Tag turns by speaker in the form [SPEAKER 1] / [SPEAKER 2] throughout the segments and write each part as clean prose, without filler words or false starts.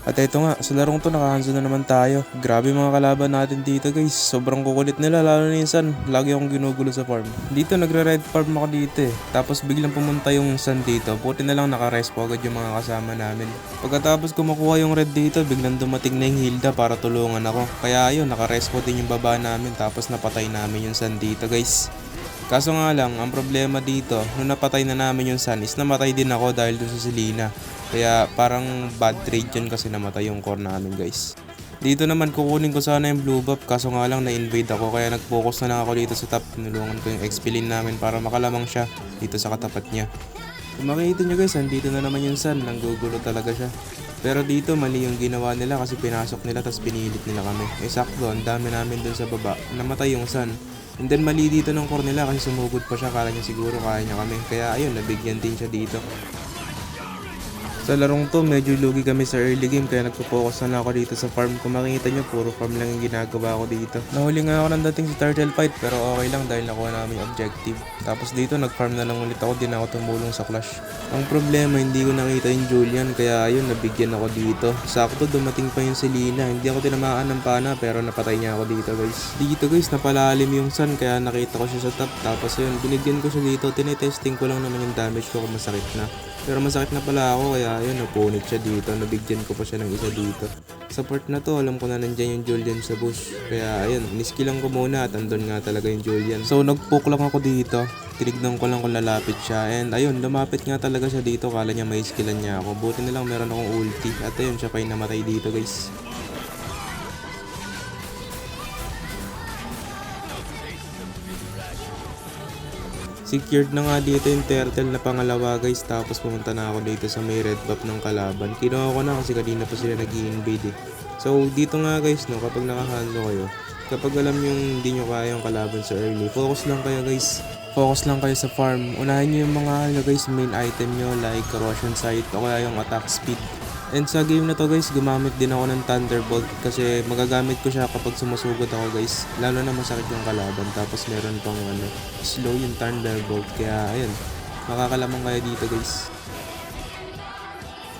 [SPEAKER 1] At eto nga, sa larong to nakahanso na naman tayo. Grabe mga kalaban natin dito guys. Sobrang kukulit nila lalo na yung Sun. Lagi akong ginugulo sa farm. Dito nagre-red farm ako dito eh. Tapos biglang pumunta yung Sun dito. Buti na lang naka-respo agad yung mga kasama namin. Pagkatapos ko makuha yung red dito, biglang dumating na yung Hilda para tulungan ako. Kaya ayun, naka-respo din yung baba namin. Tapos napatay namin yung Sun dito guys. Kaso nga lang, ang problema dito, nung napatay na namin yung Sun is namatay din ako dahil dun sa Selena. Kaya parang bad trade yun kasi namatay yung core namin guys. Dito naman kukunin ko sana yung blue buff kaso nga lang na-invade ako kaya nag-focus na lang ako dito sa top. Tinulungan ko yung XP lane namin para makalamang siya dito sa katapat niya. Kung makikita nyo guys, andito na naman yung Sun, nanggugulo talaga siya. Pero dito mali yung ginawa nila kasi pinasok nila tapos pinilit nila kami. Sakto, ang dami namin dun sa baba, namatay yung Sun. And then mali dito ng core nila kasi sumugod pa siya, kala niya siguro kaya niya kami. Kaya ayun, nabigyan din siya dito. Sa larong to, medyo lugi kami sa early game kaya nagpo-focus na lang ako dito sa farm. Kung makikita nyo, puro farm lang yung ginagawa ko dito. Nahuli nga ako ng dating sa turtle fight pero okay lang dahil nakuha namin yung objective. Tapos dito, nag-farm na lang ulit ako, di na ako tumulong sa clash. Ang problema, hindi ko nakita yung Julian kaya ayun, nabigyan ako dito. Sakto, dumating pa yung Selena. Hindi ako tinamaan ng pana pero napatay niya ako dito guys. Dito guys, napalalim yung Sun kaya nakita ko siya sa top. Tapos ayun, binigyan ko siya dito. Tinetesting ko lang naman yung damage ko kung masakit na. Pero masakit na pala ako kaya ayun, napunit siya dito. Nabigyan ko pa siya ng isa dito. Sa part na to, alam ko na nandyan yung Julian sa bush. Kaya ayun, niskilang ko muna at andun nga talaga yung Julian. So nag-poke lang ako dito. Tinignan ko lang kung lalapit siya. And ayun, lumapit nga talaga siya dito. Kala niya may skillan niya ako. Buti na lang meron akong ulti. At ayun, siya pa yung namatay dito guys. Secured na nga dito yung turtle na pangalawa guys. Tapos pumunta na ako dito sa may red buff ng kalaban. Kinuha ko na kasi kanina pa sila nag-i-invade eh. So dito nga guys no, kapag nakahalo kayo, kapag alam yung hindi nyo kaya yung kalaban sa early, focus lang kayo guys. Focus lang kayo sa farm. Unahin nyo yung mga guys, main item nyo like corrosion sight o kaya yung attack speed. And sa game na to guys, gumamit din ako ng Thunderbolt kasi magagamit ko siya kapag sumusugod ako guys. Lalo na masakit yung kalaban tapos meron pang slow yung Thunderbolt kaya ayun, makakalamang kayo dito guys.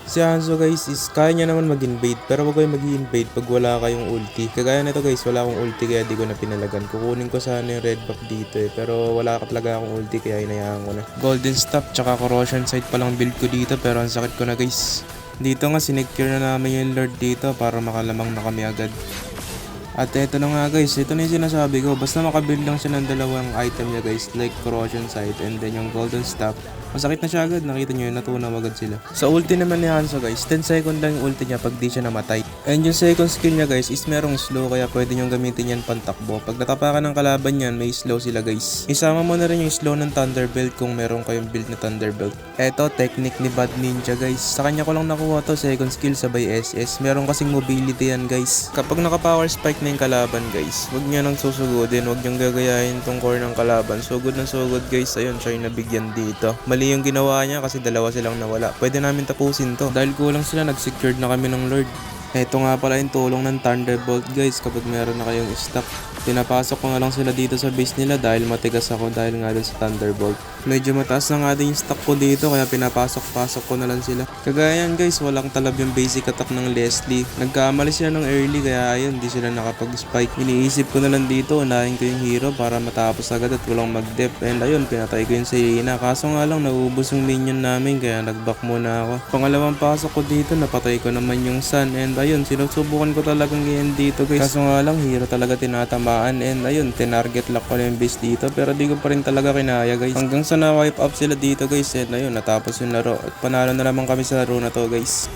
[SPEAKER 1] Si Hanzo guys is kaya niya naman mag-invade pero wag kayo mag-invade pag wala kayong ulti. Kagaya nito guys, wala akong ulti kaya di ko na pinalagan. Kukunin ko sana yung red buff dito eh pero wala ka talaga akong ulti kaya hinayaan ko na. Golden Staff tsaka corrosion sight pa lang build ko dito pero ang sakit ko na guys. Dito nga sinecure na namin yung Lord dito para makalamang na kami agad. At eto na nga guys, ito na yung sinasabi ko. Basta makabuild lang siya ng dalawang item niya guys, like corrosion sight and then yung golden staff. Masakit na siya agad, nakita nyo yun, natunaw agad sila. Sa ulti naman ni Hanzo guys, 10 second lang yung ulti niya pag di siya namatay. And yung second skill niya guys is merong slow kaya pwede nyo gamitin yan pantakbo. Pag natapakan ng kalaban yan, may slow sila guys. Isama mo na rin yung slow ng Thunderbelt kung meron kayong build na Thunderbelt. Eto, technique ni Bad Ninja guys. Sa kanya ko lang nakuha to, second skill sabay SS. Meron kasing mobility yan guys. Kapag naka-power spike na yung kalaban guys, huwag nyo nang susugudin, huwag nyo gagayahin tong core ng kalaban. Sugod na sugod guys, ayun siya yung nabigyan dito. Mali yung ginawa niya kasi dalawa silang nawala. Pwede namin tapusin to. Dahil kulang sila, nag-secured na kami ng Lord. Eto nga pala yung tulong ng Thunderbolt guys kapag meron na kayong stock. Pinapasok ko nga lang sila dito sa base nila dahil matigas ako dahil nga dun sa Thunderbolt. Medyo mataas na nga din yung stock ko dito kaya pinapasok-pasok ko na lang sila. Kagaya yan guys, walang talab yung basic attack ng Leslie. Nagkamali sila ng early kaya ayun, di sila nakapag-spike. Iniisip ko na lang dito, unahin ko yung hero para matapos agad at walang mag-dep. And ayun, pinatay ko yung Selena. Kaso nga lang, nauubos yung minion namin kaya nag-back muna ako. Pangalawang pasok ko dito, napatay ko naman yung Sun. And ayun, sinusubukan ko talagang ganyan dito guys. Kaso nga lang, hero talaga tinatamaan. And ayun, tinarget lock ko na yung base dito pero di ko pa rin talaga kinaya guys. Hanggang sa na-wipe up sila dito guys and ayun, natapos yung laro. At panalo na naman kami sa laro na to guys.